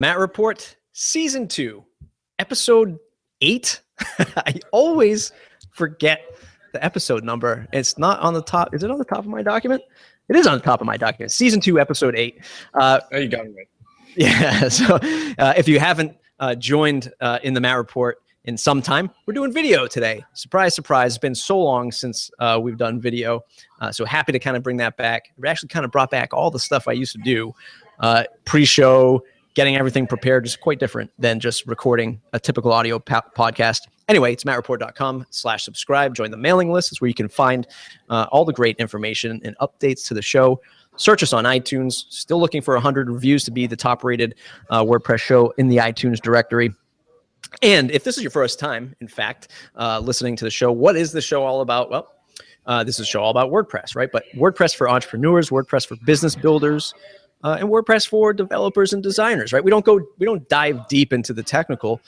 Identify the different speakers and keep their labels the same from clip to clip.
Speaker 1: Matt Report, Season 2, Episode 8. I always forget the episode number. It's not on the top. Is it on the top of my document? It is on the top of my document. Season 2, Episode 8.
Speaker 2: Oh, you got it right.
Speaker 1: Yeah, so if you haven't joined in the Matt Report in some time, we're doing video today. Surprise, surprise. It's been so long since we've done video. So happy to kind of bring that back. We actually kind of brought back all the stuff I used to do pre-show, getting everything prepared is quite different than just recording a typical audio podcast. Anyway, it's mattreport.com/subscribe. Join the mailing list. It's where you can find all the great information and updates to the show. Search us on iTunes. Still looking for 100 reviews to be the top-rated WordPress show in the iTunes directory. And if this is your first time, in fact, listening to the show, what is the show all about? Well, this is a show all about WordPress, right? But WordPress for entrepreneurs, WordPress for business builders, and WordPress for developers and designers, right? We don't dive deep into the technical,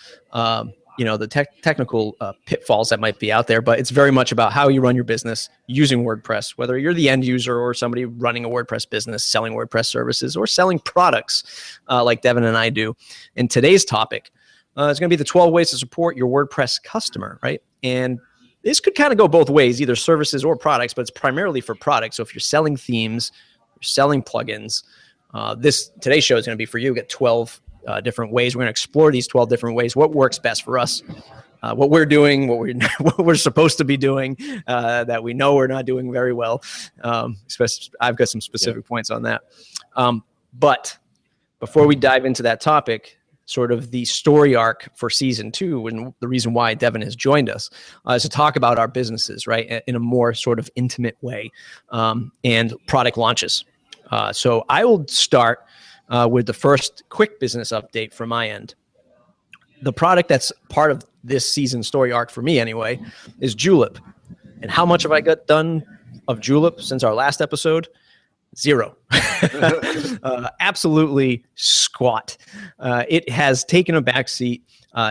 Speaker 1: technical pitfalls that might be out there, but it's very much about how you run your business using WordPress, whether you're the end user or somebody running a WordPress business, selling WordPress services, or selling products like Devin and I do. And today's topic is going to be the 12 ways to support your WordPress customer, right? And this could kind of go both ways, either services or products, but it's primarily for products. So if you're selling themes, you're selling plugins, today's show is going to be for you. Get 12 different ways. We're going to explore these 12 different ways. What works best for us? What we're doing, what we're supposed to be doing, that we know we're not doing very well. I've got some specific points on that. But before we dive into that topic, sort of the story arc for season 2, and the reason why Devin has joined us is to talk about our businesses, right, in a more sort of intimate way, and product launches. So I will start with the first quick business update from my end. The product that's part of this season story arc for me anyway is Julep. And how much have I got done of Julep since our last episode? 0. Absolutely squat. It has taken a backseat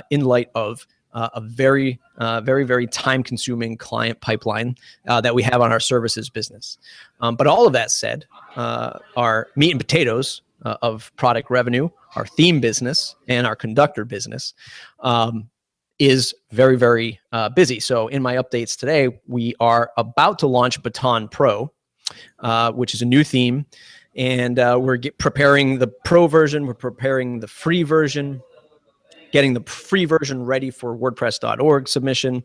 Speaker 1: in light of a very, very time-consuming client pipeline that we have on our services business. But all of that said, our meat and potatoes of product revenue, our theme business, and our conductor business is very, very busy. So in my updates today, we are about to launch Baton Pro, which is a new theme. And we're preparing the pro version. We're preparing the free version, getting the free version ready for WordPress.org submission.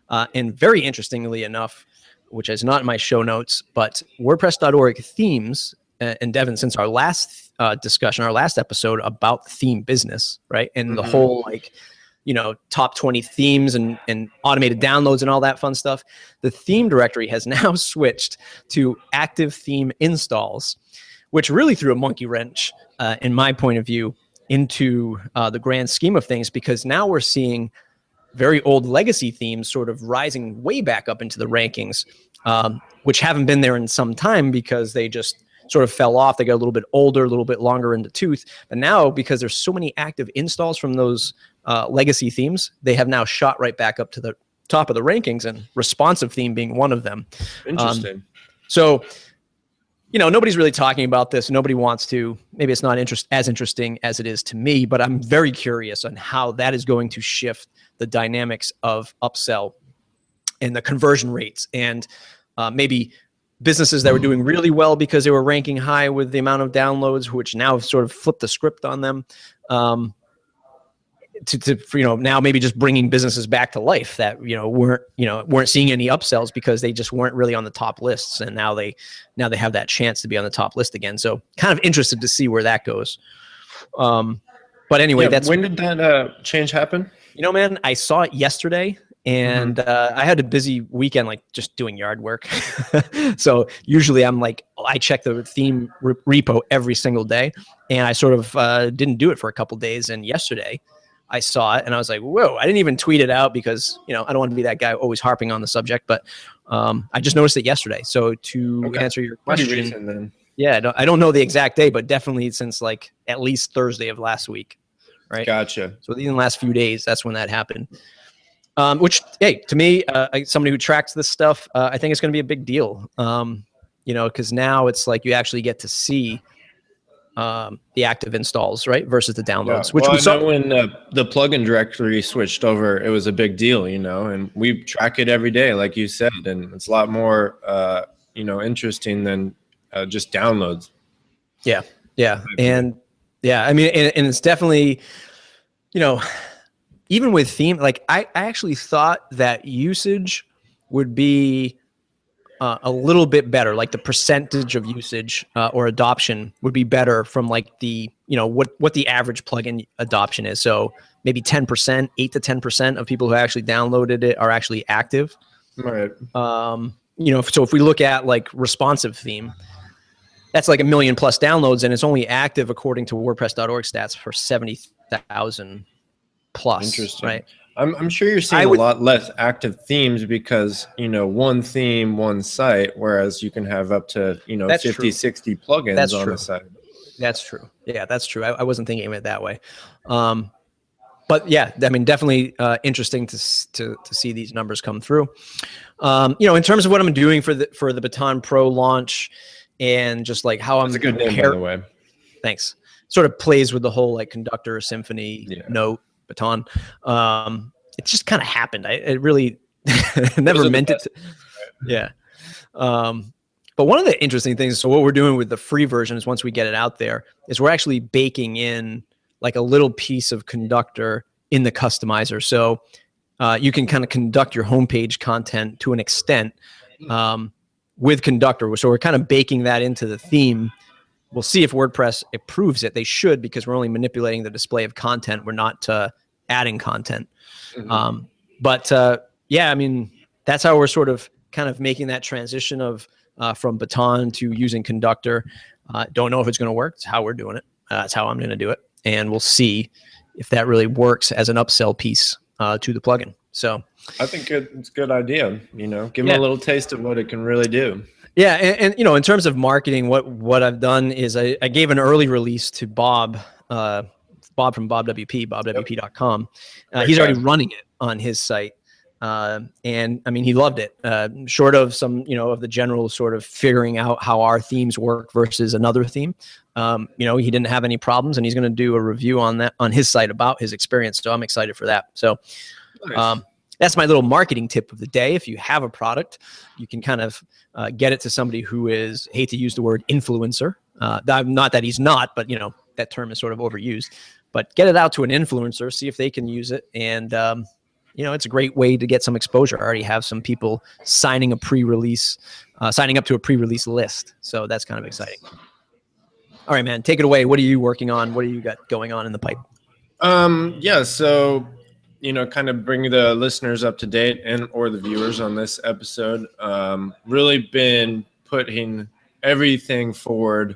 Speaker 1: And very interestingly enough, which is not in my show notes, but WordPress.org themes, and Devin, since our last discussion, our last episode about the theme business, right? And the whole top 20 themes and automated downloads and all that fun stuff, the theme directory has now switched to active theme installs, which really threw a monkey wrench, in my point of view, into the grand scheme of things, because now we're seeing very old legacy themes sort of rising way back up into the rankings, which haven't been there in some time because they just sort of fell off. They got a little bit older, a little bit longer in the tooth. But now, because there's so many active installs from those legacy themes, they have now shot right back up to the top of the rankings, and responsive theme being one of them.
Speaker 2: Interesting.
Speaker 1: So, nobody's really talking about this. Nobody wants to. Maybe it's not as interesting as it is to me, but I'm very curious on how that is going to shift the dynamics of upsell and the conversion rates, and maybe businesses that were doing really well because they were ranking high with the amount of downloads, which now have sort of flipped the script on them, to now maybe just bringing businesses back to life that weren't seeing any upsells because they just weren't really on the top lists, and now they have that chance to be on the top list again. So kind of interested to see where that goes. But anyway,
Speaker 2: when did that change happen?
Speaker 1: Man, I saw it yesterday. And I had a busy weekend, like just doing yard work. So usually I check the theme repo every single day, and I sort of didn't do it for a couple days. And yesterday I saw it and I was like, whoa, I didn't even tweet it out because, I don't want to be that guy always harping on the subject, but I just noticed it yesterday. So to answer your question,
Speaker 2: pretty recent, then.
Speaker 1: Yeah, I don't know the exact day, but definitely since like at least Thursday of last week. Right.
Speaker 2: Gotcha.
Speaker 1: So in the last few days, that's when that happened. Which, hey, to me, somebody who tracks this stuff, I think it's going to be a big deal. Because now it's like you actually get to see the active installs, right, versus the downloads.
Speaker 2: Yeah.
Speaker 1: Which
Speaker 2: Well,
Speaker 1: we
Speaker 2: I
Speaker 1: saw.
Speaker 2: know when the plugin directory switched over, it was a big deal, and we track it every day, like you said, and it's a lot more, interesting than just downloads.
Speaker 1: Yeah, yeah, and yeah, I mean, and it's definitely, even with theme, like I actually thought that usage would be a little bit better, like the percentage of usage or adoption would be better from like the, what the average plugin adoption is. So maybe 10%, 8 to 10% of people who actually downloaded it are actually active.
Speaker 2: Right.
Speaker 1: So if we look at like responsive theme, that's like 1 million plus downloads, and it's only active according to WordPress.org stats for 70,000 plus.
Speaker 2: Interesting.
Speaker 1: Right.
Speaker 2: I'm sure you're seeing a lot less active themes because, one theme, one site, whereas you can have up to, 50,
Speaker 1: true.
Speaker 2: 60 plugins
Speaker 1: That's
Speaker 2: on
Speaker 1: true.
Speaker 2: the site.
Speaker 1: That's true. Yeah, that's true. I wasn't thinking of it that way. But yeah, I mean, definitely interesting to see these numbers come through. In terms of what I'm doing for the Baton Pro launch, and just like how
Speaker 2: That's a good name, by the way.
Speaker 1: Thanks. Sort of plays with the whole like conductor, symphony, note, baton. It just kind of happened. It really never meant it to. Yeah. But one of the interesting things, so what we're doing with the free version is once we get it out there, is we're actually baking in like a little piece of conductor in the customizer. So you can kind of conduct your homepage content to an extent with conductor. So we're kind of baking that into the theme. We'll see if WordPress approves it. They should, because we're only manipulating the display of content. We're not adding content. Mm-hmm. Yeah, I mean, that's how we're sort of kind of making that transition of from Baton to using conductor. Don't know if it's going to work. It's how we're doing it. That's how I'm going to do it. And we'll see if that really works as an upsell piece to the plugin. So
Speaker 2: I think it's a good idea. Give them a little taste of what it can really do.
Speaker 1: Yeah, and in terms of marketing, what I've done is I gave an early release to Bob from Bob WP, bobwp.com. He's already running it on his site, and I mean, he loved it. Short of some of the general sort of figuring out how our themes work versus another theme, he didn't have any problems, and he's going to do a review on that on his site about his experience. So I'm excited for that. So. Nice. That's my little marketing tip of the day. If you have a product, you can kind of get it to somebody who is, hate to use the word influencer. Not that he's not, but that term is sort of overused. But get it out to an influencer, see if they can use it. And, it's a great way to get some exposure. I already have some people signing up to a pre-release list. So that's kind of exciting. All right, man, take it away. What are you working on? What do you got going on in the pipe?
Speaker 2: So kind of bring the listeners up to date or the viewers on this episode. Really been putting everything forward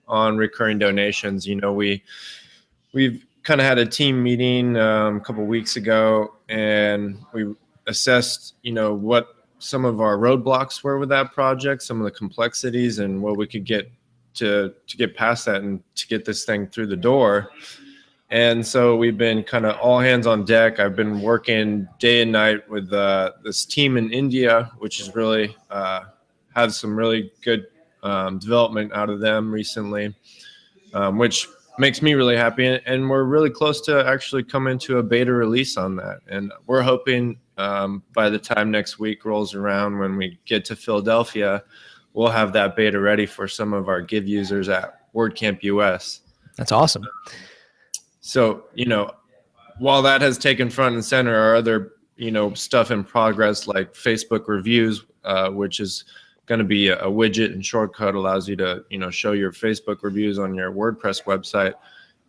Speaker 2: on recurring donations. We've kind of had a team meeting a couple of weeks ago, and we assessed, what some of our roadblocks were with that project, some of the complexities, and what we could get to get past that and to get this thing through the door. And so we've been kind of all hands on deck. I've been working day and night with this team in India, which has really had some really good development out of them recently, which makes me really happy. And we're really close to actually coming to a beta release on that. And we're hoping by the time next week rolls around, when we get to Philadelphia, we'll have that beta ready for some of our Give users at WordCamp US.
Speaker 1: That's awesome.
Speaker 2: So, while that has taken front and center, our other, stuff in progress like Facebook reviews, which is going to be a widget and shortcut, allows you to, show your Facebook reviews on your WordPress website,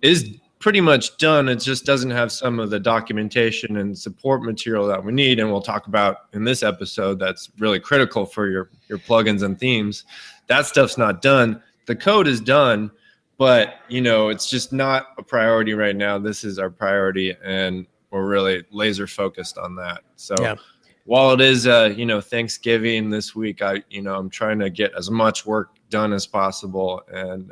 Speaker 2: is pretty much done. It just doesn't have some of the documentation and support material that we need. And we'll talk about in this episode that's really critical for your plugins and themes. That stuff's not done. The code is done. But, it's just not a priority right now. This is our priority, and we're really laser focused on that. So while it is, Thanksgiving this week, I'm trying to get as much work done as possible. And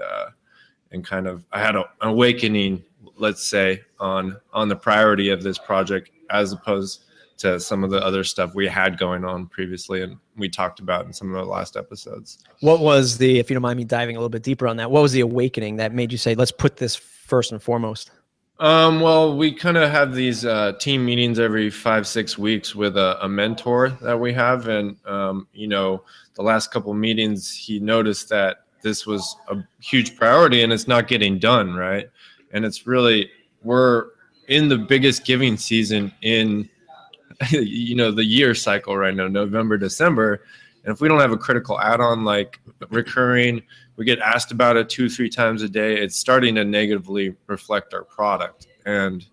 Speaker 2: kind of, I had an awakening, let's say, on the priority of this project, as opposed to some of the other stuff we had going on previously and we talked about in some of the last episodes.
Speaker 1: What was if you don't mind me diving a little bit deeper on that, what was the awakening that made you say, let's put this first and foremost?
Speaker 2: Well, we kind of have these team meetings every 5-6 weeks with a mentor that we have. And, the last couple of meetings, he noticed that this was a huge priority and it's not getting done, right? And it's really, we're in the biggest giving season in, the year cycle right now, November, December. And if we don't have a critical add-on like recurring, we get asked about it 2-3 times a day, it's starting to negatively reflect our product. And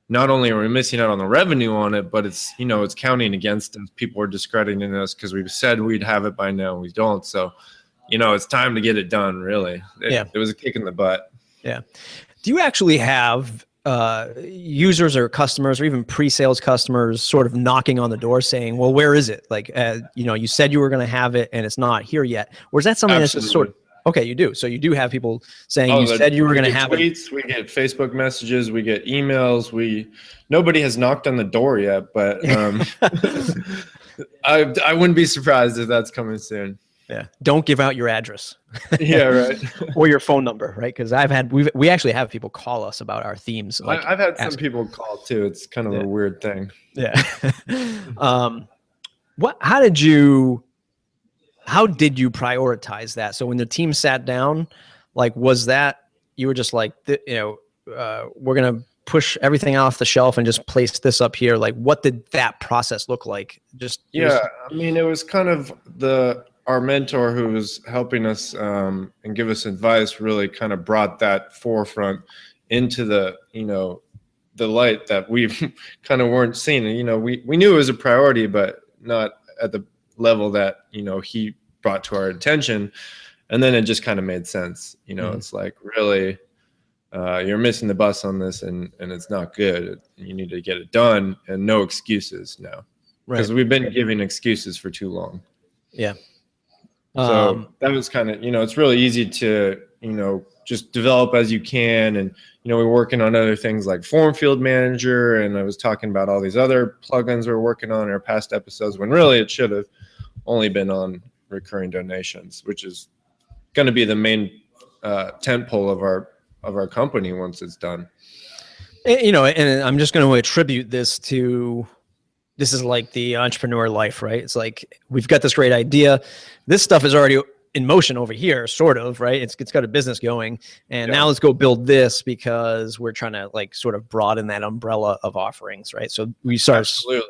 Speaker 2: not only are we missing out on the revenue on it, but it's, it's counting against us. People are discrediting us because we've said we'd have it by now and we don't. So, it's time to get it done, really. It was a kick in the butt.
Speaker 1: Yeah. Do you actually have users or customers or even pre-sales customers sort of knocking on the door saying, well, where is it? Like, you said you were going to have it and it's not here yet. Or is that something that's just sort of, okay, you do. So you do have people saying you said you were going to have
Speaker 2: tweets, we get Facebook messages, we get emails. Nobody has knocked on the door yet, but I wouldn't be surprised if that's coming soon.
Speaker 1: Yeah. Don't give out your address.
Speaker 2: Yeah, right.
Speaker 1: Or your phone number, right? Because we actually have people call us about our themes. Like
Speaker 2: I've had some people call too. It's kind of a weird thing.
Speaker 1: Yeah. How did you prioritize that? So when the team sat down, like, was that, you were just like, we're going to push everything off the shelf and just place this up here. Like, what did that process look like?
Speaker 2: It was kind of our mentor who was helping us and give us advice really kind of brought that forefront into the light that we kind of weren't seeing. We knew it was a priority, but not at the level that, he brought to our attention. And then it just kind of made sense. It's like, really, you're missing the bus on this and it's not good. You need to get it done and no excuses now. Because we've been giving excuses for too long.
Speaker 1: Yeah.
Speaker 2: So that was kind of, it's really easy to, just develop as you can. And, we're working on other things like Form Field Manager. And I was talking about all these other plugins we're working on in our past episodes when really it should have only been on recurring donations, which is going to be the main tentpole of our company once it's done.
Speaker 1: And I'm just going to attribute this to, this is like the entrepreneur life, right? It's like, we've got this great idea. This stuff is already in motion over here, sort of, right? It's got a business going. And now let's go build this because we're trying to like sort of broaden that umbrella of offerings, right? So we start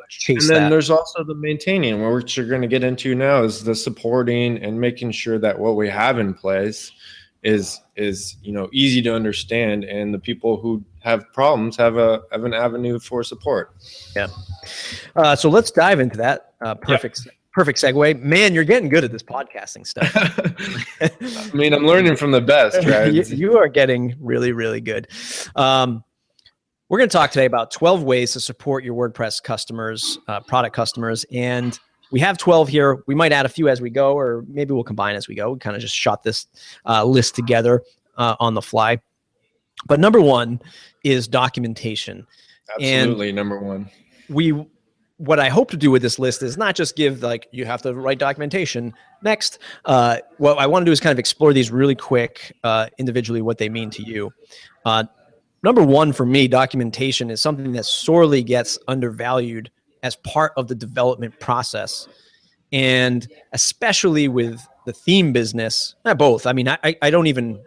Speaker 1: chase that.
Speaker 2: And then there's also the maintaining, which you're going to get into now, is the supporting and making sure that what we have in place is easy to understand, and the people who have problems have an avenue for support.
Speaker 1: Yeah. So let's dive into that. Perfect segue. Man, you're getting good at this podcasting stuff.
Speaker 2: I'm learning from the best, right?
Speaker 1: You are getting really, really good. We're going to talk today about 12 ways to support your WordPress customers, product customers, and we have 12 here. We might add a few as we go, or maybe we'll combine as we go. We kind of just shot this list together on the fly. But number one is documentation.
Speaker 2: Absolutely, and number one.
Speaker 1: What I hope to do with this list is not just give like, you have to write documentation. Next, what I want to do is kind of explore these really quick individually, what they mean to you. Number one for me, documentation is something that sorely gets undervalued as part of the development process. And especially with the theme business, both. I mean, I don't even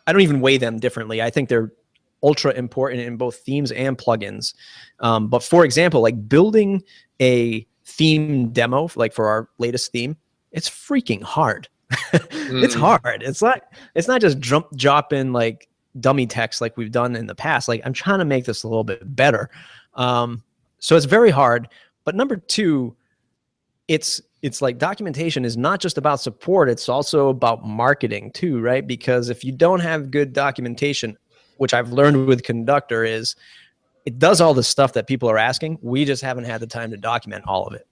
Speaker 1: weigh them differently. I think they're ultra important in both themes and plugins. But for example, like building a theme demo, like for our latest theme, it's freaking hard. It's hard. It's not just drop in like dummy text like we've done in the past. Like, I'm trying to make this a little bit better. So it's very hard. But number two, it's like documentation is not just about support. It's also about marketing too, right? Because if you don't have good documentation, which I've learned with Conductor, is it does all the stuff that people are asking. We just haven't had the time to document all of it.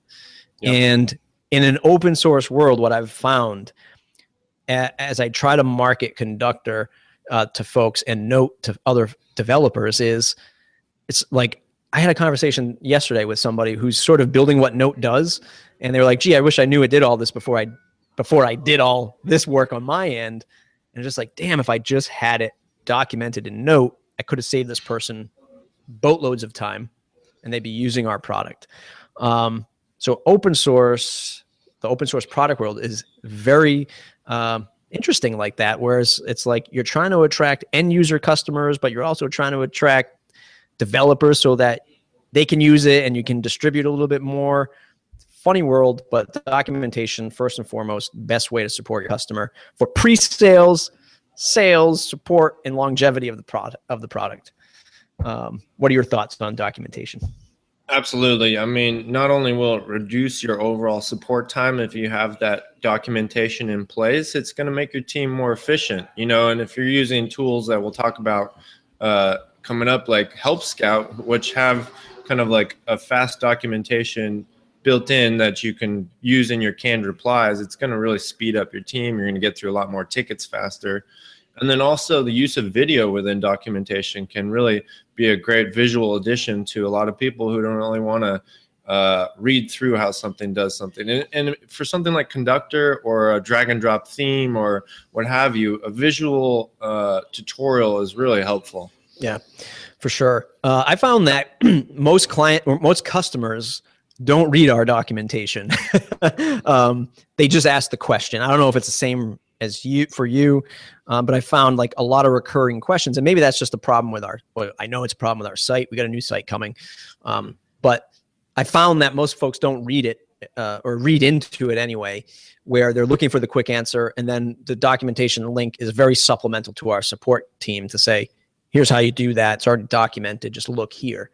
Speaker 1: Yep. And in an open source world, what I've found as I try to market Conductor to folks and note to other developers is, it's like, I had a conversation yesterday with somebody who's sort of building what Note does, and they were like, "Gee, I wish I knew it did all this before I did all this work on my end." And just like, damn, if I just had it documented in Note, I could have saved this person boatloads of time, and they'd be using our product. So the open source product world is very interesting like that. Whereas it's like you're trying to attract end user customers, but you're also trying to attract developers so that they can use it and you can distribute a little bit more. Funny world, but documentation, first and foremost, best way to support your customer for pre-sales, sales, support, and longevity of the product. What are your thoughts on documentation?
Speaker 2: Absolutely. I mean, not only will it reduce your overall support time if you have that documentation in place, it's going to make your team more efficient, and if you're using tools that we'll talk about coming up, like Help Scout, which have kind of like a fast documentation built in that you can use in your canned replies, it's going to really speed up your team. You're going to get through a lot more tickets faster. And then also the use of video within documentation can really be a great visual addition to a lot of people who don't really want to read through how something does something. And for something like Conductor or a drag and drop theme or what have you, a visual tutorial is really helpful.
Speaker 1: Yeah, for sure. I found that most customers don't read our documentation. They just ask the question. I don't know if it's the same as you, but I found like a lot of recurring questions, and maybe that's just a problem with I know it's a problem with our site. We got a new site coming, but I found that most folks don't read it or read into it anyway, where they're looking for the quick answer, and then the documentation link is very supplemental to our support team to say, here's how you do that. It's already documented. Just look here.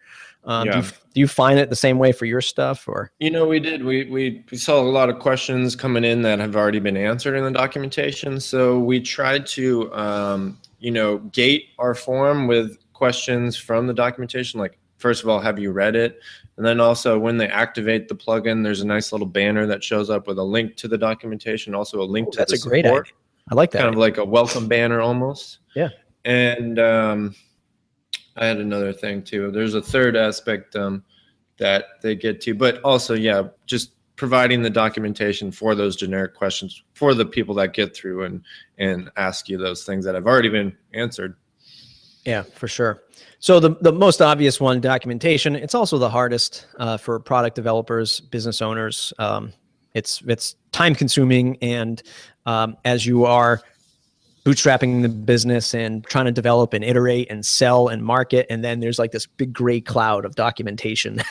Speaker 1: Do you find it the same way for your stuff, or?
Speaker 2: We did. We saw a lot of questions coming in that have already been answered in the documentation. So we tried to, gate our form with questions from the documentation. Like, first of all, have you read it? And then also when they activate the plugin, there's a nice little banner that shows up with a link to the documentation, also a link to the support.
Speaker 1: That's a great idea. I like that.
Speaker 2: Kind of like a welcome banner almost.
Speaker 1: Yeah.
Speaker 2: And I had another thing too. There's a third aspect that they get to, but also, just providing the documentation for those generic questions for the people that get through and ask you those things that have already been answered.
Speaker 1: Yeah, for sure. So the most obvious one, documentation, it's also the hardest for product developers, business owners. It's time consuming, and as you are bootstrapping the business and trying to develop and iterate and sell and market, and then there's like this big gray cloud of documentation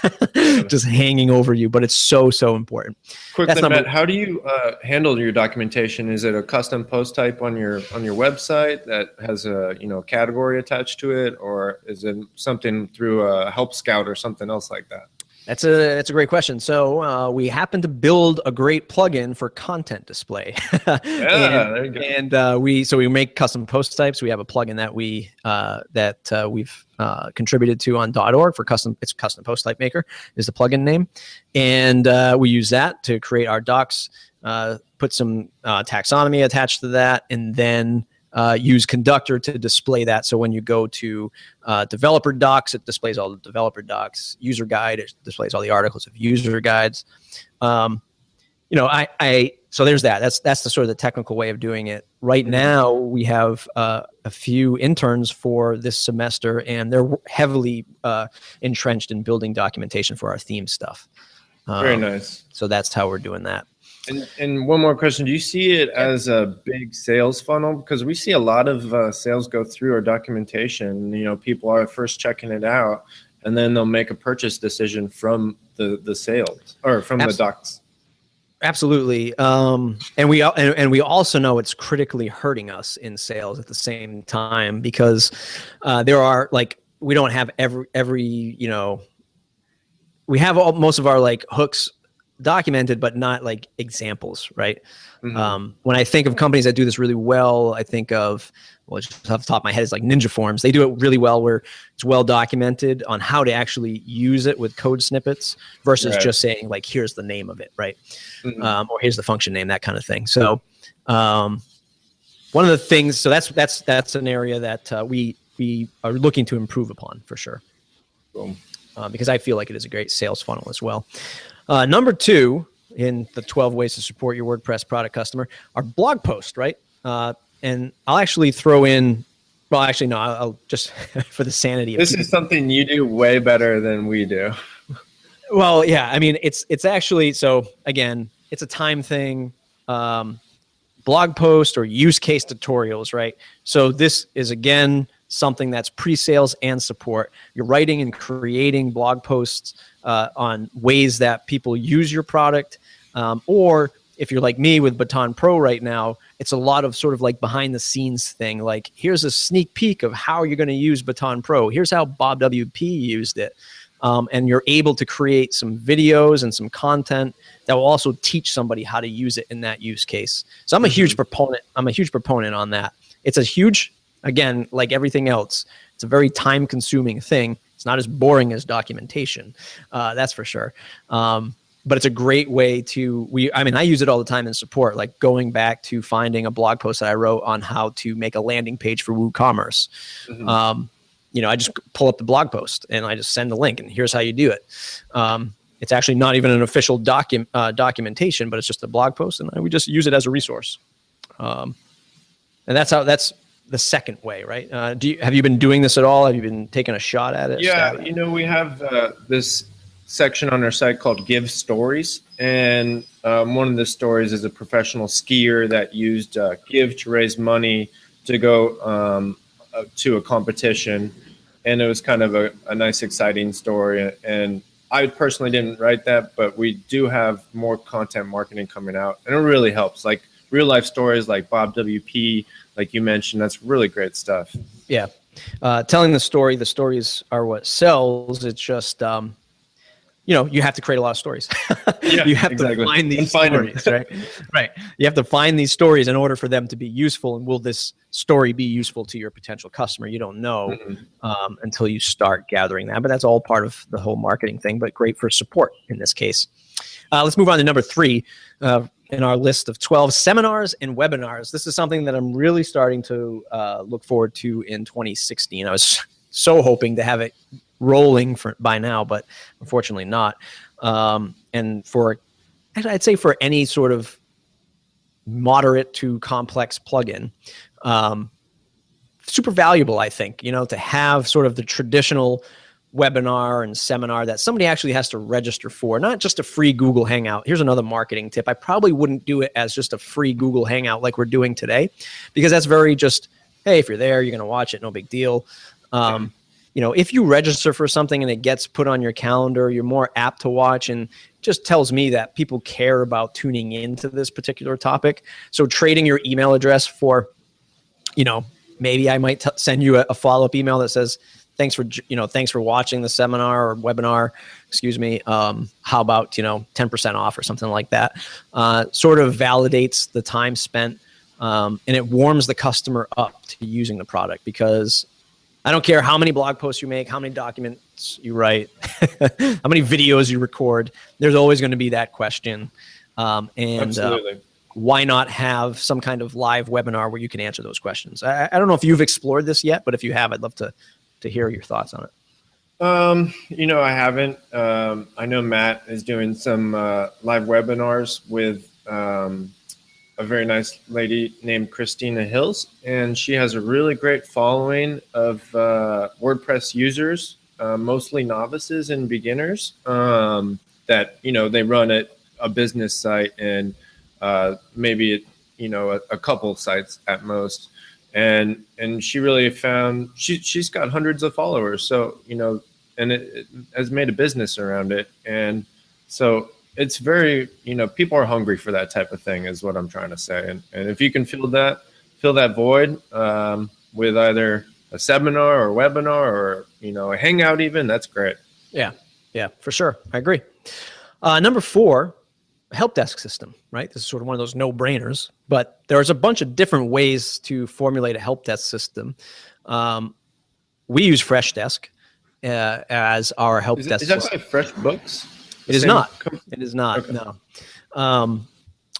Speaker 1: just hanging over you, but it's so important.
Speaker 2: Quickly, Matt, how do you handle your documentation? Is it a custom post type on your website that has a category attached to it, or is it something through a Help Scout or something else like that?
Speaker 1: That's a great question. So we happen to build a great plugin for content display.
Speaker 2: There you go.
Speaker 1: And we make custom post types. We have a plugin that we've contributed to on .org for custom. It's custom post type maker is the plugin name, and we use that to create our docs. Put some taxonomy attached to that, and then use Conductor to display that. So when you go to developer docs, it displays all the developer docs. User guide, it displays all the articles of user guides. So there's that. That's the sort of the technical way of doing it. Right now, we have a few interns for this semester, and they're heavily entrenched in building documentation for our theme stuff.
Speaker 2: Very nice.
Speaker 1: So that's how we're doing that.
Speaker 2: And one more question. Do you see it as a big sales funnel? Because we see a lot of sales go through our documentation. People are first checking it out, and then they'll make a purchase decision from the sales or from the docs.
Speaker 1: Absolutely. And we also know it's critically hurting us in sales at the same time, because there are we don't have every we have most of our hooks documented, but not examples, right? Mm-hmm. When I think of companies that do this really well, I think of, just off the top of my head, it's like Ninja Forms. They do it really well, where it's well documented on how to actually use it with code snippets versus just saying here's the name of it, right? Mm-hmm. Or here's the function name, that kind of thing. So one of the things, so that's an area that we are looking to improve upon for sure.
Speaker 2: Cool.
Speaker 1: because I feel like it is a great sales funnel as well. Number 2 in the 12 ways to support your WordPress product customer are blog posts, right? And I'll actually throw in, well, actually, no, I'll just for the sanity of
Speaker 2: This is something you do way better than we do.
Speaker 1: Well, yeah, I mean, it's actually, so again, it's a time thing. Blog post or use case tutorials, right? So this is, again, something that's pre-sales and support. You're writing and creating blog posts on ways that people use your product. Or if you're like me with Baton Pro right now, it's a lot of sort of like behind the scenes thing. Like, here's a sneak peek of how you're going to use Baton Pro. Here's how Bob WP used it. And you're able to create some videos and some content that will also teach somebody how to use it in that use case. So I'm a huge proponent. I'm a huge proponent on that. It's a huge, again, like everything else, it's a very time consuming thing. It's not as boring as documentation. That's for sure. But it's a great way to, I use it all the time in support, like going back to finding a blog post that I wrote on how to make a landing page for WooCommerce. I just pull up the blog post and I just send the link and here's how you do it. It's actually not even an official documentation, but it's just a blog post and we just use it as a resource. And that's the second way, right? Have you been doing this at all? Have you been taking a shot at it?
Speaker 2: Yeah, we have this section on our site called Give Stories. And one of the stories is a professional skier that used Give to raise money to go to a competition. And it was kind of a nice, exciting story. And I personally didn't write that, but we do have more content marketing coming out. And it really helps. Like real life stories like Bob WP, like you mentioned, that's really great stuff.
Speaker 1: Yeah. Telling the stories are what sells. It's just, you have to create a lot of stories.
Speaker 2: Yeah,
Speaker 1: you have to find these stories, right? Right. You have to find these stories in order for them to be useful. And will this story be useful to your potential customer? You don't know until you start gathering that. But that's all part of the whole marketing thing, but great for support in this case. Let's move on to number 3 in our list of 12, seminars and webinars. This is something that I'm really starting to look forward to in 2016. I was so hoping to have it rolling by now, but unfortunately not. And I'd say for any sort of moderate to complex plugin, super valuable, I think, to have sort of the traditional webinar and seminar that somebody actually has to register for, not just a free Google Hangout. Here's another marketing tip. I probably wouldn't do it as just a free Google Hangout like we're doing today, because that's very just, hey, if you're there, you're going to watch it, no big deal. If you register for something and it gets put on your calendar, you're more apt to watch, and just tells me that people care about tuning into this particular topic. So trading your email address for, maybe I might send you a follow-up email that says, thanks for watching the seminar or webinar, how about, 10% off or something like that. Sort of validates the time spent, and it warms the customer up to using the product, because I don't care how many blog posts you make, how many documents you write, how many videos you record. There's always going to be that question.
Speaker 2: Absolutely.
Speaker 1: Why not have some kind of live webinar where you can answer those questions? I don't know if you've explored this yet, but if you have, I'd love to hear your thoughts on it.
Speaker 2: I haven't. I know Matt is doing some live webinars with a very nice lady named Christina Hills, and she has a really great following of WordPress users, mostly novices and beginners, that, they run a business site and maybe, a couple sites at most. And she really found she's got hundreds of followers. So, and it has made a business around it. And so it's very, people are hungry for that type of thing is what I'm trying to say. And if you can fill that void with either a seminar or webinar or, a hangout even, that's great.
Speaker 1: Yeah, for sure. I agree. Number 4, help desk system, right? This is sort of one of those no-brainers, but there's a bunch of different ways to formulate a help desk system. We use Freshdesk as our help desk system.
Speaker 2: Is that by FreshBooks?
Speaker 1: It is not. It is not. Okay. No.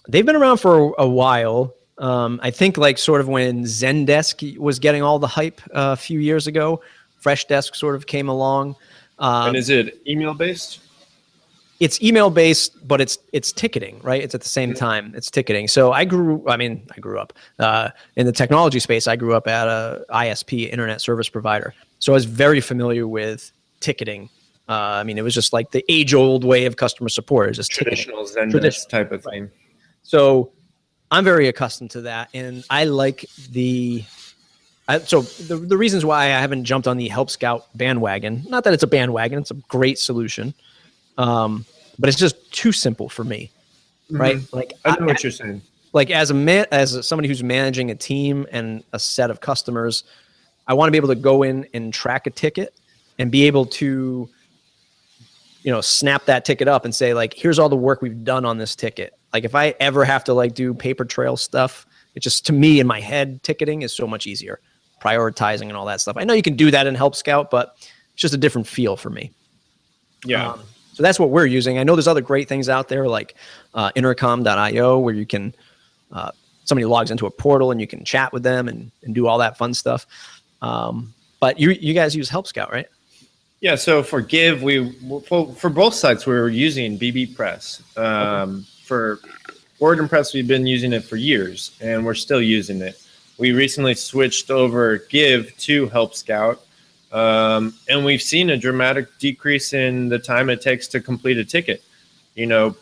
Speaker 1: They've been around for a while. I think like sort of when Zendesk was getting all the hype a few years ago, Freshdesk sort of came along.
Speaker 2: And is it email based?
Speaker 1: It's email based, but it's ticketing, right? It's at the same time, it's ticketing. So I grew up in the technology space. I grew up at a ISP, internet service provider. So I was very familiar with ticketing. It was just like the age old way of customer support. It was just
Speaker 2: Traditional
Speaker 1: ticketing.
Speaker 2: Zendesk type of thing.
Speaker 1: Right. So I'm very accustomed to that. And I like the reasons why I haven't jumped on the Help Scout bandwagon, not that it's a bandwagon, it's a great solution. But it's just too simple for me, right?
Speaker 2: Mm-hmm.
Speaker 1: Like
Speaker 2: I know what you're saying.
Speaker 1: Like as somebody who's managing a team and a set of customers, I want to be able to go in and track a ticket and be able to, snap that ticket up and say, like, here's all the work we've done on this ticket. Like if I ever have to like do paper trail stuff, it just, to me in my head, ticketing is so much easier, prioritizing and all that stuff. I know you can do that in Help Scout, but it's just a different feel for me.
Speaker 2: Yeah.
Speaker 1: So that's what we're using. I know there's other great things out there like intercom.io where you can, somebody logs into a portal and you can chat with them and do all that fun stuff. But you guys use Help Scout, right?
Speaker 2: Yeah. So for Give, for both sites, we were using BBPress. For WordPress, we've been using it for years and we're still using it. We recently switched over Give to Help Scout. And we've seen a dramatic decrease in the time it takes to complete a ticket.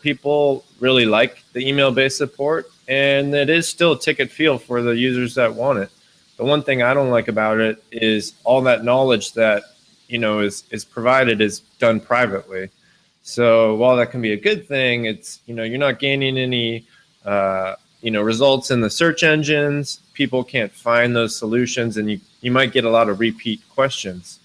Speaker 2: People really like the email-based support, and it is still a ticket feel for the users that want it. The one thing I don't like about it is all that knowledge that, is provided is done privately. So while that can be a good thing, it's, you're not gaining any, results in the search engines. People can't find those solutions, and you might get a lot of repeat questions.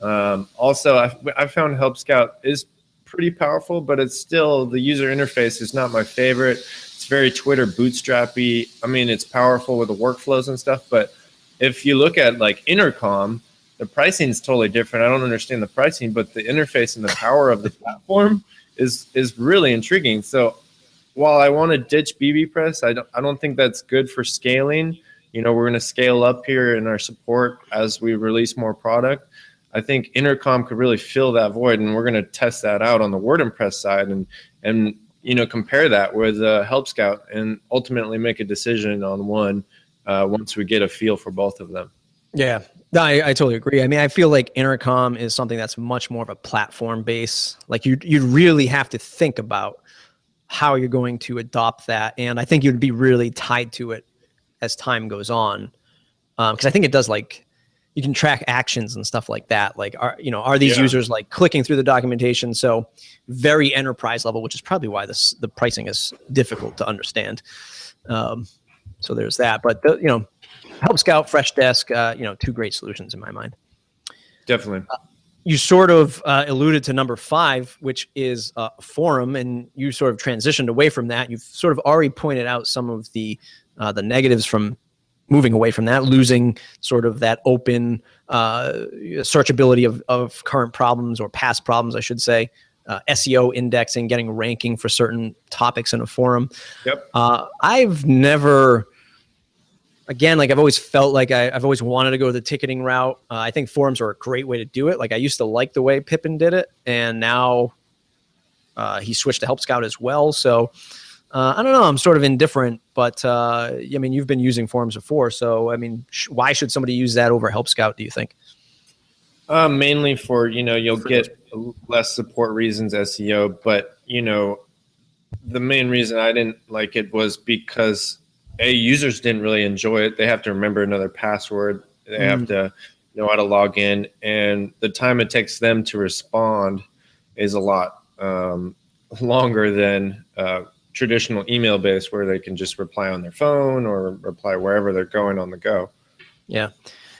Speaker 2: Also, I found Help Scout is pretty powerful, but it's still, the user interface is not my favorite. It's very Twitter bootstrappy. It's powerful with the workflows and stuff, but if you look at like Intercom, the pricing is totally different. I don't understand the pricing, but the interface and the power of the platform is really intriguing. So while I want to ditch BBPress, I don't think that's good for scaling. We're going to scale up here in our support as we release more product. I think Intercom could really fill that void, and we're going to test that out on the WordPress side and compare that with Help Scout and ultimately make a decision on one once we get a feel for both of them.
Speaker 1: Yeah, no, I totally agree. I feel like Intercom is something that's much more of a platform base. Like you'd really have to think about how you're going to adopt that, and I think you'd be really tied to it as time goes on, because I think it does, like, you can track actions and stuff like that. Like, are these users like clicking through the documentation? So very enterprise level, which is probably why the pricing is difficult to understand. So there's that. But Help Scout, Freshdesk, two great solutions in my mind.
Speaker 2: Definitely.
Speaker 1: You sort of alluded to number 5, which is a forum, and you sort of transitioned away from that. You've sort of already pointed out some of the negatives from moving away from that, losing sort of that open searchability of current problems or past problems, I should say, SEO indexing, getting ranking for certain topics in a forum.
Speaker 2: Yep.
Speaker 1: I've never... Again, like I've always felt like I've always wanted to go the ticketing route. I think forums are a great way to do it. Like I used to like the way Pippin did it, and now he switched to Help Scout as well. So I don't know. I'm sort of indifferent, but you've been using forums before. So why should somebody use that over Help Scout, do you think?
Speaker 2: Mainly for, you'll get less support reasons, SEO, but the main reason I didn't like it was because users didn't really enjoy it. They have to remember another password. They have to know how to log in, and the time it takes them to respond is a lot longer than traditional email based, where they can just reply on their phone or reply wherever they're going on the go.
Speaker 1: Yeah.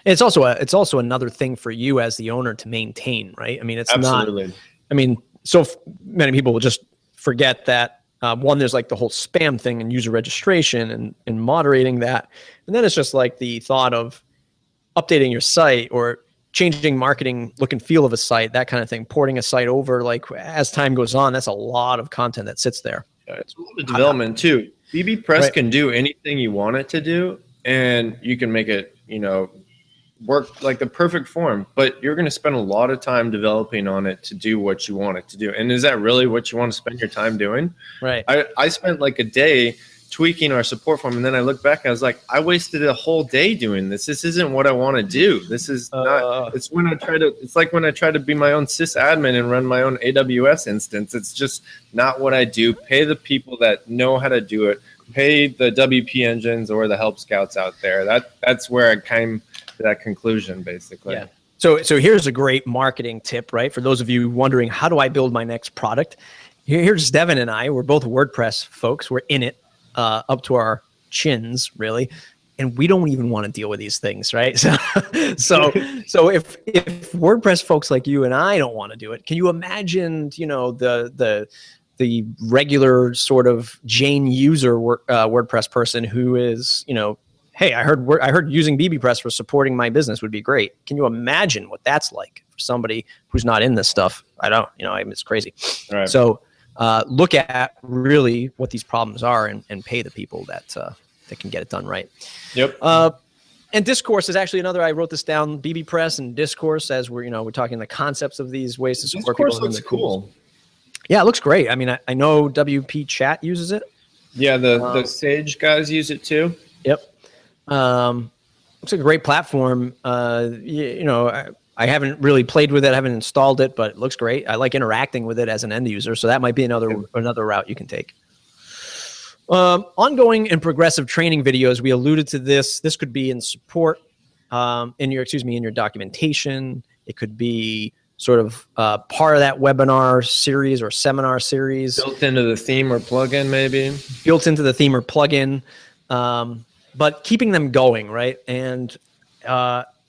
Speaker 1: It's also another thing for you as the owner to maintain, right? It's
Speaker 2: Absolutely.
Speaker 1: not, so many people will just forget that. One, there's like the whole spam thing and user registration and moderating that. And then it's just like the thought of updating your site or changing marketing look and feel of a site, that kind of thing, porting a site over. Like as time goes on, that's a lot of content that sits there.
Speaker 2: Yeah, it's a lot of development too. BBPress can do anything you want it to do, and you can make it, work like the perfect form, but you're going to spend a lot of time developing on it to do what you want it to do. And is that really what you want to spend your time doing?
Speaker 1: Right.
Speaker 2: I spent like a day tweaking our support form, and then I looked back and I was like, I wasted a whole day doing this. This isn't what I want to do. This is not. It's like when I try to be my own sysadmin and run my own AWS instance. It's just not what I do. Pay the people that know how to do it. Pay the WP engines or the help scouts out there. That's where I came to that conclusion, basically.
Speaker 1: Yeah. So here's a great marketing tip, right? For those of you wondering, how do I build my next product? Here's Devin and I. We're both WordPress folks. We're in it. Up to our chins, really, and we don't even want to deal with these things, right? So if WordPress folks like you and I don't want to do it, can you imagine, the regular sort of Jane user WordPress person who is, hey, I heard using bbPress for supporting my business would be great. Can you imagine what that's like for somebody who's not in this stuff? I don't, it's crazy.
Speaker 2: Right.
Speaker 1: So. Look at really what these problems are and pay the people that can get it done right.
Speaker 2: Yep.
Speaker 1: And Discourse is actually another. I wrote this down. bbPress and Discourse, as we're talking the concepts of these ways to support
Speaker 2: Discourse
Speaker 1: people.
Speaker 2: looks cool.
Speaker 1: Yeah, it looks great. I mean, I know WP Chat uses it.
Speaker 2: Yeah, the Sage guys use it too.
Speaker 1: Yep. Looks like a great platform. I haven't really played with it. I haven't installed it, but it looks great. I like interacting with it as an end user. So that might be another route you can take. Ongoing and progressive training videos. We alluded to this. This could be in support, in your documentation. It could be sort of part of that webinar series or seminar series.
Speaker 2: Built into the theme or plugin, maybe.
Speaker 1: Built into the theme or plugin. But keeping them going, right? And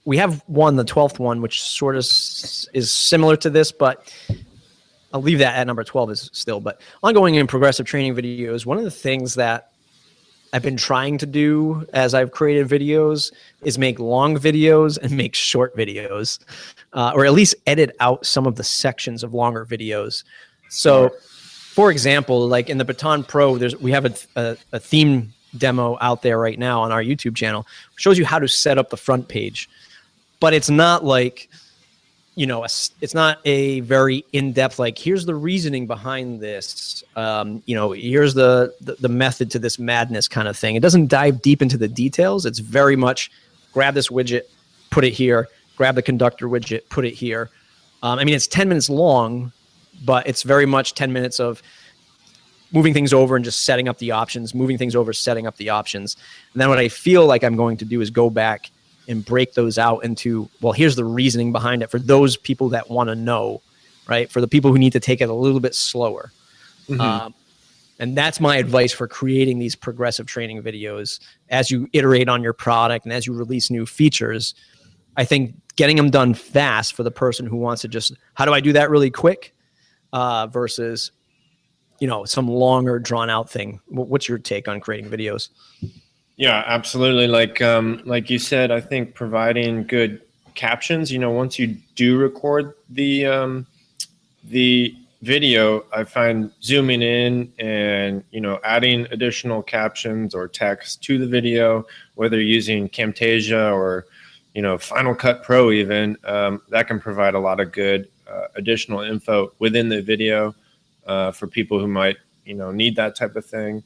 Speaker 1: we have the 12th one, which sort of is similar to this, but I'll leave that at number 12 is still. But ongoing and progressive training videos, one of the things that I've been trying to do as I've created videos is make long videos and make short videos, or at least edit out some of the sections of longer videos. So, for example, like in the Baton Pro, we have a theme demo out there right now on our YouTube channel. It shows you how to set up the front page. But it's not like, it's not a very in-depth, like, here's the reasoning behind this. Here's the method to this madness kind of thing. It doesn't dive deep into the details. It's very much grab this widget, put it here, grab the conductor widget, put it here. It's 10 minutes long, but it's very much 10 minutes of moving things over and just setting up the options, moving things over, setting up the options. And then what I feel like I'm going to do is go back and break those out into, well, here's the reasoning behind it for those people that want to know, right? For the people who need to take it a little bit slower. Mm-hmm. And that's my advice for creating these progressive training videos. As you iterate on your product and as you release new features, I think getting them done fast for the person who wants to just, how do I do that really quick? Versus, some longer drawn out thing. What's your take on creating videos?
Speaker 2: Yeah, absolutely. Like you said, I think providing good captions, once you do record the video, I find zooming in and, adding additional captions or text to the video, whether using Camtasia or, Final Cut Pro even, that can provide a lot of good additional info within the video for people who might, need that type of thing.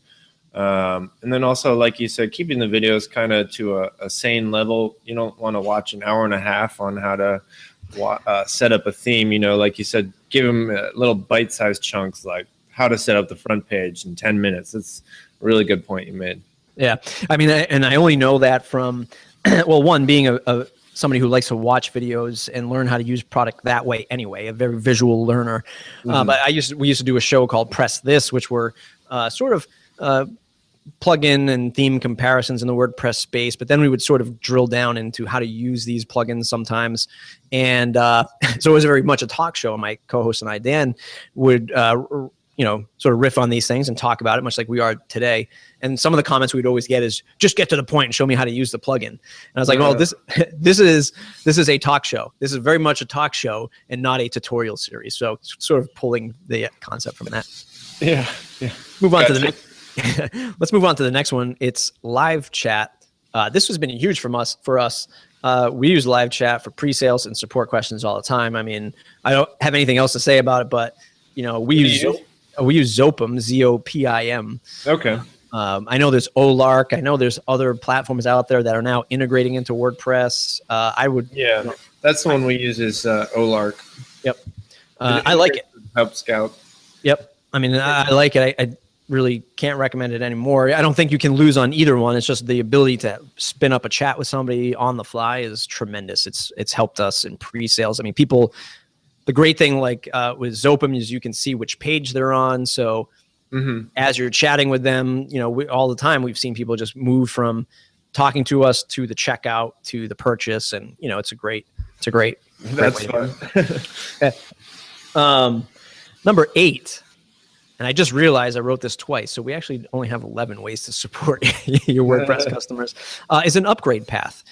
Speaker 2: And then also, like you said, keeping the videos kind of to a sane level. You don't want to watch an hour and a half on how to set up a theme. Like you said, give them little bite-sized chunks, like how to set up the front page in 10 minutes. That's a really good point you made.
Speaker 1: Yeah. I only know that from, one, being somebody who likes to watch videos and learn how to use product that way anyway, a very visual learner. Mm-hmm. But we used to do a show called Press This, which were sort of plugin and theme comparisons in the WordPress space, but then we would sort of drill down into how to use these plugins sometimes. And so it was very much a talk show. My co-host and I, Dan, would sort of riff on these things and talk about it, much like we are today. And some of the comments we'd always get is, just get to the point and show me how to use the plugin. And I was like, well, this is a talk show. This is very much a talk show and not a tutorial series. So sort of pulling the concept from that.
Speaker 2: Yeah.
Speaker 1: Move on to the next. Let's move on to the next one. It's live chat. This has been huge for us. We use live chat for pre-sales and support questions all the time. I mean, I don't have anything else to say about it, but we use Zopim, Zopim.
Speaker 2: Okay.
Speaker 1: I know there's Olark. I know there's other platforms out there that are now integrating into WordPress.
Speaker 2: That's the one we use is Olark.
Speaker 1: Yep. I like it.
Speaker 2: Help Scout.
Speaker 1: Yep. I mean, I like it. I really can't recommend it anymore. I don't think you can lose on either one. It's just the ability to spin up a chat with somebody on the fly is tremendous. It's helped us in pre-sales. I mean, the great thing with Zopim is you can see which page they're on. So as you're chatting with them, all the time we've seen people just move from talking to us to the checkout to the purchase, and it's a great
Speaker 2: That's
Speaker 1: fun. Number 8, and I just realized I wrote this twice, so we actually only have 11 ways to support your WordPress customers, is an upgrade path.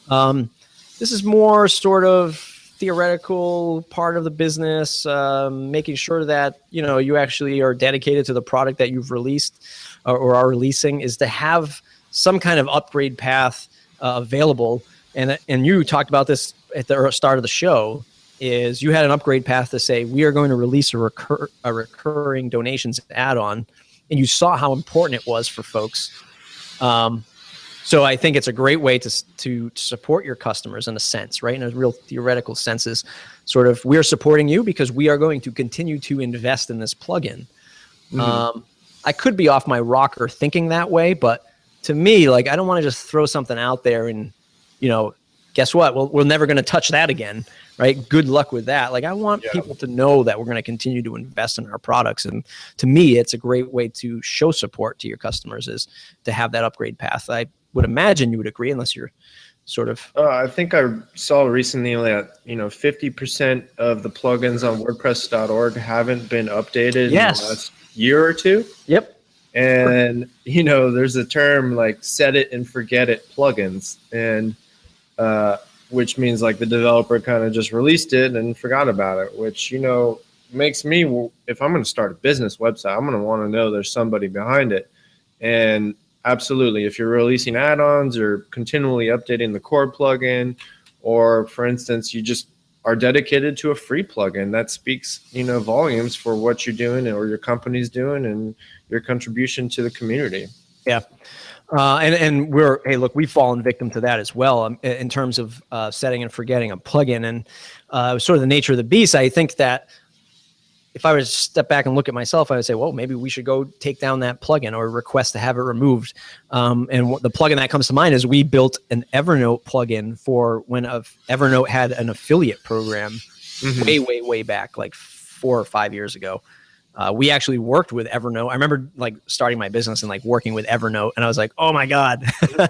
Speaker 1: This is more sort of theoretical part of the business, making sure that you actually are dedicated to the product that you've released or are releasing, is to have some kind of upgrade path available. And you talked about this at the start of the show. Is you had an upgrade path to say we are going to release a recurring donations add-on, and you saw how important it was for folks. So I think it's a great way to support your customers in a sense, right? In a real theoretical sense, is sort of we're supporting you because we are going to continue to invest in this plugin. I could be off my rocker thinking that way, but to me, I don't want to just throw something out there and, guess what? Well, we're never going to touch that again, right? Good luck with that. I want people to know that we're going to continue to invest in our products. And to me, it's a great way to show support to your customers is to have that upgrade path. I would imagine you would agree, unless you're sort of...
Speaker 2: I think I saw recently that 50% of the plugins on WordPress.org haven't been updated in the last year or two.
Speaker 1: Yep.
Speaker 2: And there's a term like set it and forget it plugins, and which means the developer kind of just released it and forgot about it, which makes me, if I'm going to start a business website, I'm going to want to know there's somebody behind it. And absolutely, if you're releasing add-ons or continually updating the core plugin, or for instance, you just are dedicated to a free plugin, that speaks, volumes for what you're doing or your company's doing and your contribution to the community.
Speaker 1: Yeah. And we've fallen victim to that as well in terms of setting and forgetting a plugin. And sort of the nature of the beast, I think that if I were to step back and look at myself, I would say, well, maybe we should go take down that plugin or request to have it removed. And the plugin that comes to mind is we built an Evernote plugin for when Evernote had an affiliate program way back, 4 or 5 years ago. We actually worked with Evernote. I remember starting my business and working with Evernote, and I was like, "Oh my God,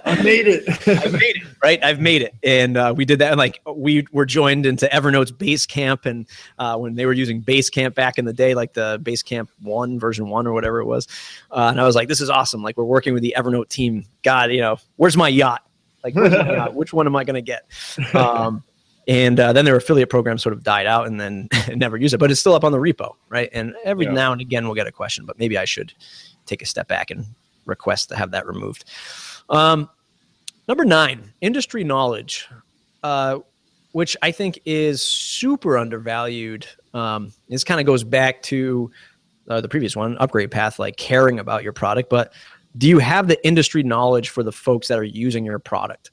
Speaker 2: I made it!
Speaker 1: I made it! Right? I've made it!" And we did that, and we were joined into Evernote's Basecamp, and when they were using Basecamp back in the day, the Basecamp 1 version 1 or whatever it was, and I was like, "This is awesome!" We're working with the Evernote team. God, where's my yacht? Where's my yacht? Which one am I going to get? And then their affiliate program sort of died out and then never used it, but it's still up on the repo, right? And every now and again we'll get a question, but maybe I should take a step back and request to have that removed. Number 9, industry knowledge, which I think is super undervalued. This kind of goes back to the previous one, upgrade path, caring about your product, but do you have the industry knowledge for the folks that are using your product?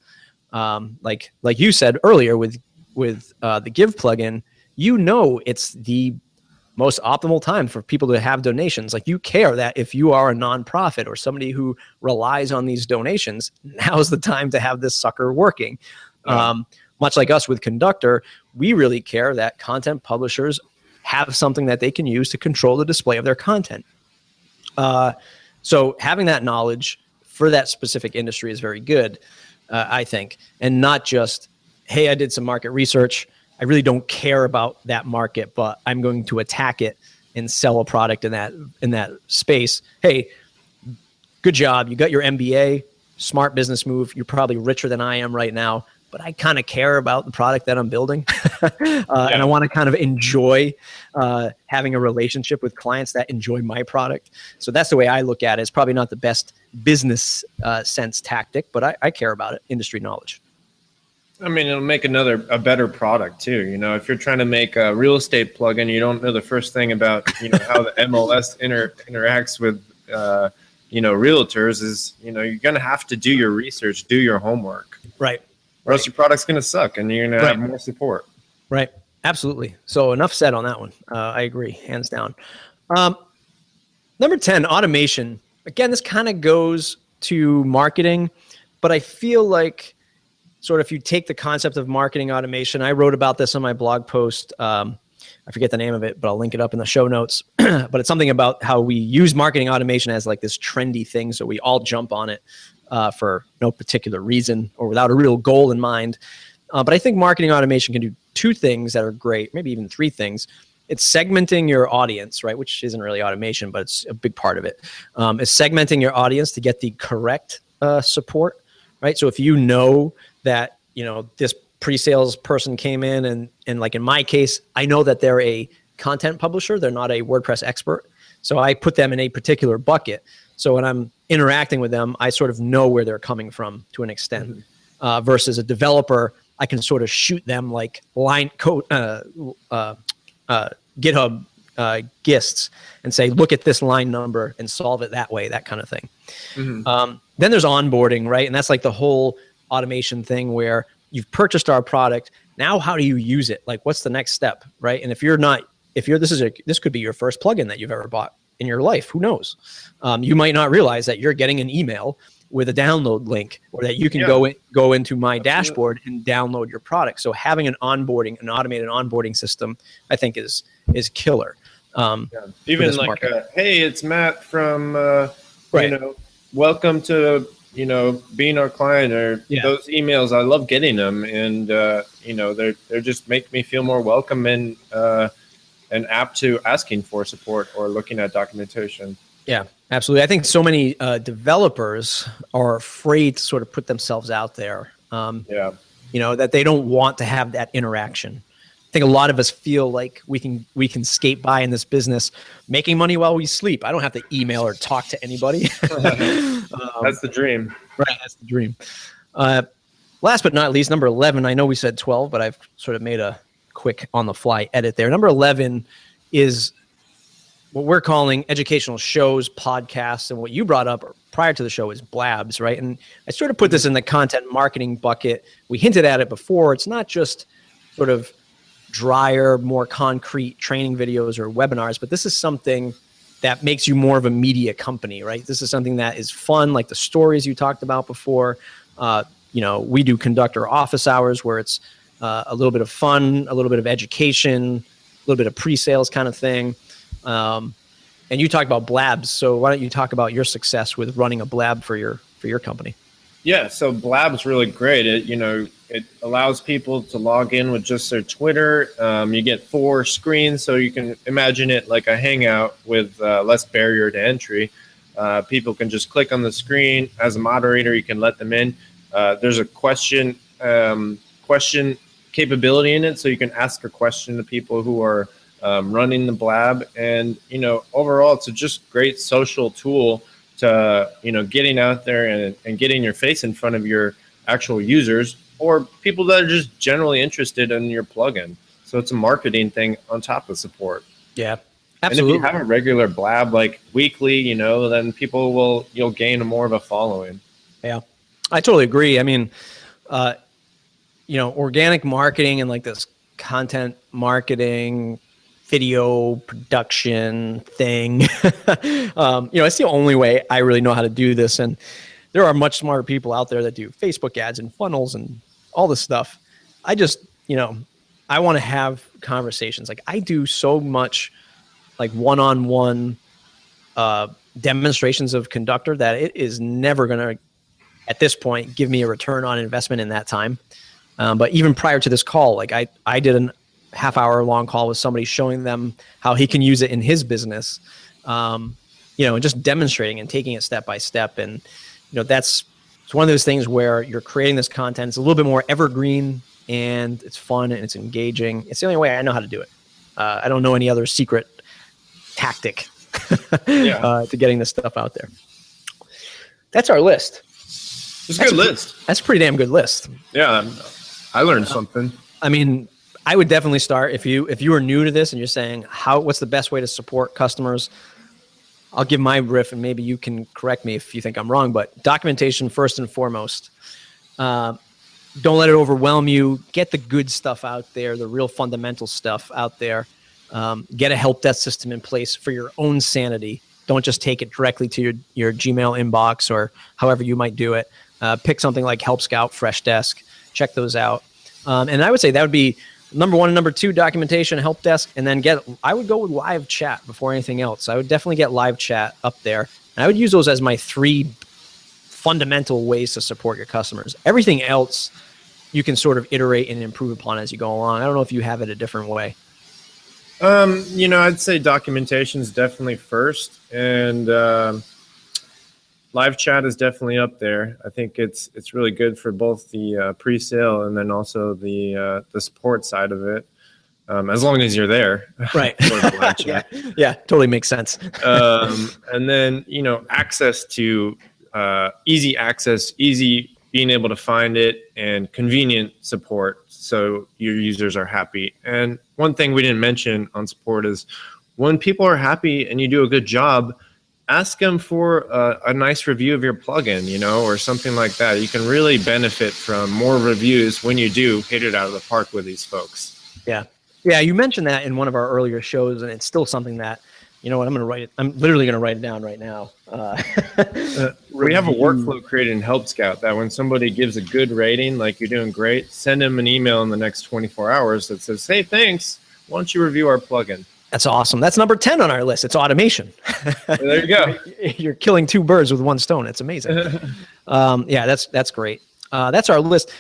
Speaker 1: Like you said earlier with the Give plugin, it's the most optimal time for people to have donations. You care that if you are a nonprofit or somebody who relies on these donations, now's the time to have this sucker working. Much like us with Conductor, we really care that content publishers have something that they can use to control the display of their content. So having that knowledge for that specific industry is very good, I think, and not just, hey, I did some market research. I really don't care about that market, but I'm going to attack it and sell a product in that space. Hey, good job. You got your MBA, smart business move. You're probably richer than I am right now, but I kind of care about the product that I'm building. And I want to kind of enjoy having a relationship with clients that enjoy my product. So that's the way I look at it. It's probably not the best business sense tactic, but I care about it, industry knowledge.
Speaker 2: I mean, it'll make a better product too. If you're trying to make a real estate plugin, you don't know the first thing about, how the MLS interacts with, realtors is, you're going to have to do your research, do your homework.
Speaker 1: Right.
Speaker 2: Or else your product's going to suck and you're going to have more support.
Speaker 1: Right. Absolutely. So enough said on that one. I agree, hands down. Number 10, automation. Again, this kind of goes to marketing, but I feel like sort of if you take the concept of marketing automation, I wrote about this on my blog post. I forget the name of it, but I'll link it up in the show notes. But it's something about how we use marketing automation as like this trendy thing. So we all jump on it for no particular reason or without a real goal in mind. But I think marketing automation can do two things that are great, maybe even three things. It's segmenting your audience, right? Which isn't really automation, but it's a big part of it. It's segmenting your audience to get the correct support, right? So if you know that, this pre-sales person came in and like in my case, I know that they're a content publisher. They're not a WordPress expert. So I put them in a particular bucket. So when I'm interacting with them, I sort of know where they're coming from to an extent. Versus a developer, I can sort of shoot them like line code, GitHub gists and say, look at this line number and solve it that way, that kind of thing. Then there's onboarding, right? And that's like the whole automation thing where you've purchased our product. Now, how do you use it? Like, what's the next step, right? And this could be your first plugin that you've ever bought in your life. Who knows? You might not realize that you're getting an email with a download link, or that you can go into my dashboard and download your product. So having an automated onboarding system, I think is killer.
Speaker 2: Even like, hey, it's Matt from, welcome to, being our client, or those emails. I love getting them, and they're just make me feel more welcome and apt to asking for support or looking at documentation.
Speaker 1: Yeah, absolutely. I think so many developers are afraid to sort of put themselves out there. That they don't want to have that interaction. I think a lot of us feel like we can skate by in this business, making money while we sleep. I don't have to email or talk to anybody.
Speaker 2: That's the dream.
Speaker 1: Right, that's the dream. Last but not least, number 11. I know we said 12, but I've sort of made a quick on-the-fly edit there. Number 11 is what we're calling educational shows, podcasts, and what you brought up prior to the show is blabs, right? And I sort of put this in the content marketing bucket. We hinted at it before. It's not just sort of drier, more concrete training videos or webinars, but this is something that makes you more of a media company, right? This is something that is fun, like the stories you talked about before. We do conduct our office hours where it's a little bit of fun, a little bit of education, a little bit of pre-sales kind of thing. And you talk about blabs. So why don't you talk about your success with running a blab for your company?
Speaker 2: Yeah, so Blab's really great. It allows people to log in with just their Twitter. You get 4 screens, so you can imagine it like a hangout with less barrier to entry. People can just click on the screen. As a moderator, you can let them in. There's a question capability in it, so you can ask a question to people who are running the Blab. And, overall, it's a just great social tool to, getting out there and getting your face in front of your actual users or people that are just generally interested in your plugin. So it's a marketing thing on top of support.
Speaker 1: Yeah, absolutely.
Speaker 2: And if you have a regular Blab, like weekly, then you'll gain more of a following.
Speaker 1: Yeah, I totally agree. I mean, organic marketing and like this content marketing, video production thing. It's the only way I really know how to do this. And there are much smarter people out there that do Facebook ads and funnels and all this stuff. I just, I want to have conversations. Like I do so much like one-on-one demonstrations of Conductor that it is never going to, at this point, give me a return on investment in that time. But even prior to this call, like I did an half-hour long call with somebody showing them how he can use it in his business, and just demonstrating and taking it step by step. And, it's one of those things where you're creating this content. It's a little bit more evergreen and it's fun and it's engaging. It's the only way I know how to do it. I don't know any other secret tactic to getting this stuff out there. That's our list.
Speaker 2: It's a good list.
Speaker 1: That's a pretty damn good list.
Speaker 2: Yeah. I learned something.
Speaker 1: I mean, I would definitely start if you are new to this and you're saying what's the best way to support customers. I'll give my riff and maybe you can correct me if you think I'm wrong, but documentation first and foremost. Don't let it overwhelm you. Get the good stuff out there, the real fundamental stuff out there. Get a help desk system in place for your own sanity. Don't just take it directly to your Gmail inbox or however you might do it. Pick something like Help Scout, Freshdesk. Check those out. And I would say that would be number one and number two, documentation, help desk, and then I would go with live chat before anything else. I would definitely get live chat up there. And I would use those as my 3 fundamental ways to support your customers. Everything else you can sort of iterate and improve upon as you go along. I don't know if you have it a different way.
Speaker 2: I'd say documentation is definitely first, and live chat is definitely up there. I think it's really good for both the pre-sale and then also the support side of it, as long as you're there.
Speaker 1: Right. Yeah, totally makes sense.
Speaker 2: And then access to easy access, easy being able to find it, and convenient support so your users are happy. And one thing we didn't mention on support is when people are happy and you do a good job, ask them for a nice review of your plugin, or something like that. You can really benefit from more reviews when you do hit it out of the park with these folks.
Speaker 1: Yeah. Yeah, you mentioned that in one of our earlier shows, and it's still something that, I'm going to write it. I'm literally going to write it down right now.
Speaker 2: We have a workflow created in Help Scout that when somebody gives a good rating, like you're doing great, send them an email in the next 24 hours that says, hey, thanks. Why don't you review our plugin?
Speaker 1: That's awesome. That's number 10 on our list. It's automation.
Speaker 2: There you go.
Speaker 1: You're killing 2 birds with one stone. It's amazing. Yeah, that's great. That's our list.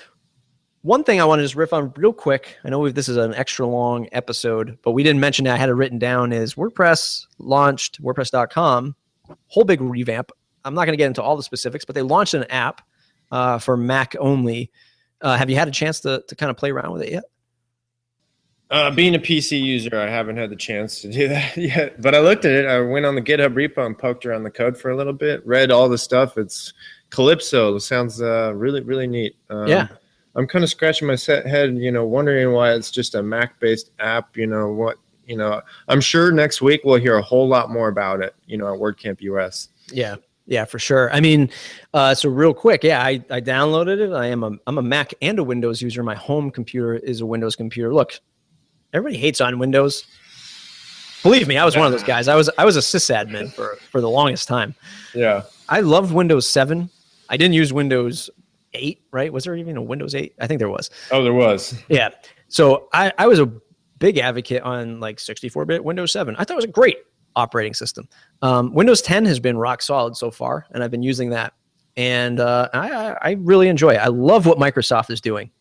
Speaker 1: One thing I want to just riff on real quick. I know this is an extra long episode, but we didn't mention it. I had it written down is WordPress launched WordPress.com, whole big revamp. I'm not going to get into all the specifics, but they launched an app for Mac only. Have you had a chance to kind of play around with it yet?
Speaker 2: Being a PC user, I haven't had the chance to do that yet. But I looked at it. I went on the GitHub repo and poked around the code for a little bit, read all the stuff. It's Calypso. It sounds really, really neat.
Speaker 1: Yeah.
Speaker 2: I'm kind of scratching my head, wondering why it's just a Mac-based app. I'm sure next week we'll hear a whole lot more about it, at WordCamp US.
Speaker 1: Yeah, for sure. I mean, so real quick, I downloaded it. I'm a Mac and a Windows user. My home computer is a Windows computer. Look, everybody hates on Windows. Believe me, I was one of those guys. I was a sysadmin for the longest time.
Speaker 2: Yeah.
Speaker 1: I loved Windows 7. I didn't use Windows 8, right? Was there even a Windows 8? I think there was.
Speaker 2: Oh, there was.
Speaker 1: Yeah. So I was a big advocate on like 64-bit Windows 7. I thought it was a great operating system. Windows 10 has been rock solid so far, and I've been using that. And I really enjoy it. I love what Microsoft is doing.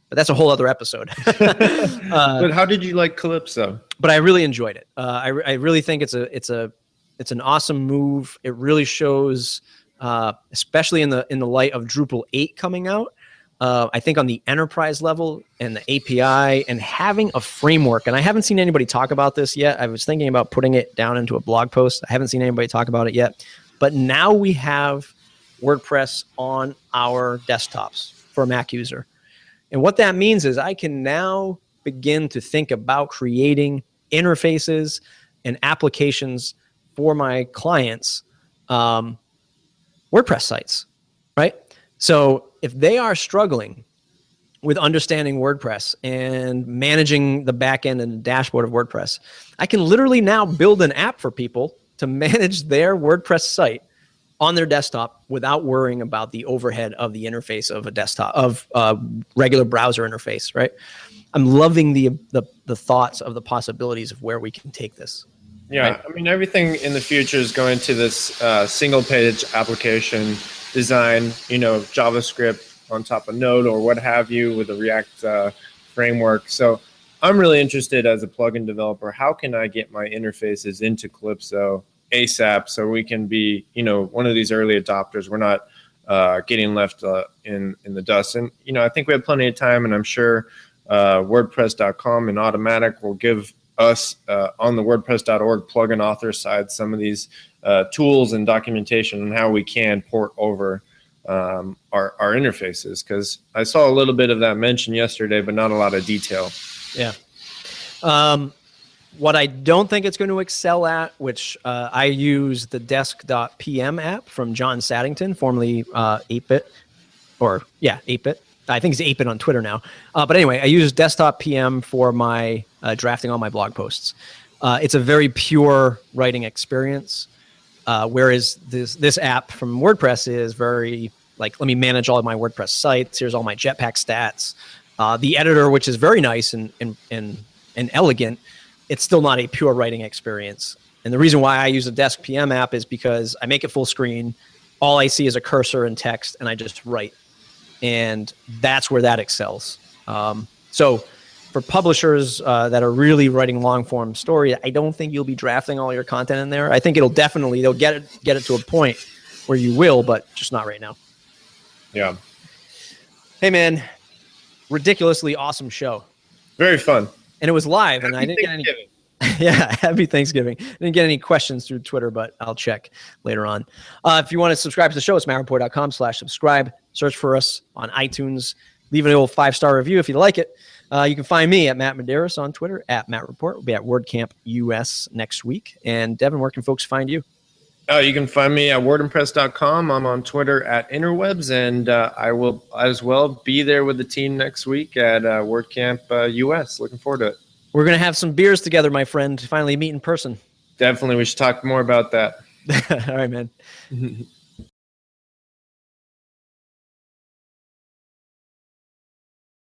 Speaker 1: But that's a whole other episode.
Speaker 2: But how did you like Calypso?
Speaker 1: But I really enjoyed it. I really think it's an awesome move. It really shows, especially in the light of Drupal 8 coming out. I think on the enterprise level and the API and having a framework, and I haven't seen anybody talk about this yet. I was thinking about putting it down into a blog post. I haven't seen anybody talk about it yet. But now we have WordPress on our desktops for a Mac user. And what that means is I can now begin to think about creating interfaces and applications for my clients' WordPress sites, right? So if they are struggling with understanding WordPress and managing the back end and the dashboard of WordPress, I can literally now build an app for people to manage their WordPress site on their desktop without worrying about the overhead of the interface of a desktop, of a regular browser interface, right? I'm loving the thoughts of the possibilities of where we can take this.
Speaker 2: Yeah,
Speaker 1: right?
Speaker 2: I mean, everything in the future is going to this single-page application design, JavaScript on top of Node or what have you with a React framework. So I'm really interested as a plugin developer, how can I get my interfaces into Calypso ASAP so we can be, one of these early adopters. We're not getting left in the dust. And, I think we have plenty of time, and I'm sure WordPress.com and Automatic will give us on the WordPress.org plugin author side some of these tools and documentation on how we can port over our interfaces, because I saw a little bit of that mentioned yesterday, but not a lot of detail.
Speaker 1: Yeah. What I don't think it's going to excel at, which I use the desk.pm app from John Saddington, formerly 8-Bit, 8-Bit. I think he's 8-Bit on Twitter now. But anyway, I use desktop PM for my drafting all my blog posts. It's a very pure writing experience, whereas this app from WordPress is very like, let me manage all of my WordPress sites. Here's all my Jetpack stats. The editor, which is very nice and elegant, it's still not a pure writing experience. And the reason why I use a Desk PM app is because I make it full screen. All I see is a cursor and text, and I just write. And that's where that excels. So for publishers that are really writing long form story, I don't think you'll be drafting all your content in there. I think they'll get it to a point where you will, but just not right now.
Speaker 2: Yeah.
Speaker 1: Hey man, ridiculously awesome show.
Speaker 2: Very fun.
Speaker 1: And it was live, and I didn't get any. Yeah, happy Thanksgiving. I didn't get any questions through Twitter, but I'll check later on. If you want to subscribe to the show, it's mattreport.com/subscribe. Search for us on iTunes. Leave an old 5-star review if you like it. You can find me at Matt Medeiros on Twitter, at Matt Report. We'll be at WordCamp US next week. And Devin, where can folks find you?
Speaker 2: You can find me at wordimpress.com. I'm on Twitter at Interwebs, and I will as well be there with the team next week at WordCamp US. Looking forward to it.
Speaker 1: We're going to have some beers together, my friend. Finally meet in person.
Speaker 2: Definitely. We should talk more about that.
Speaker 1: All right, man.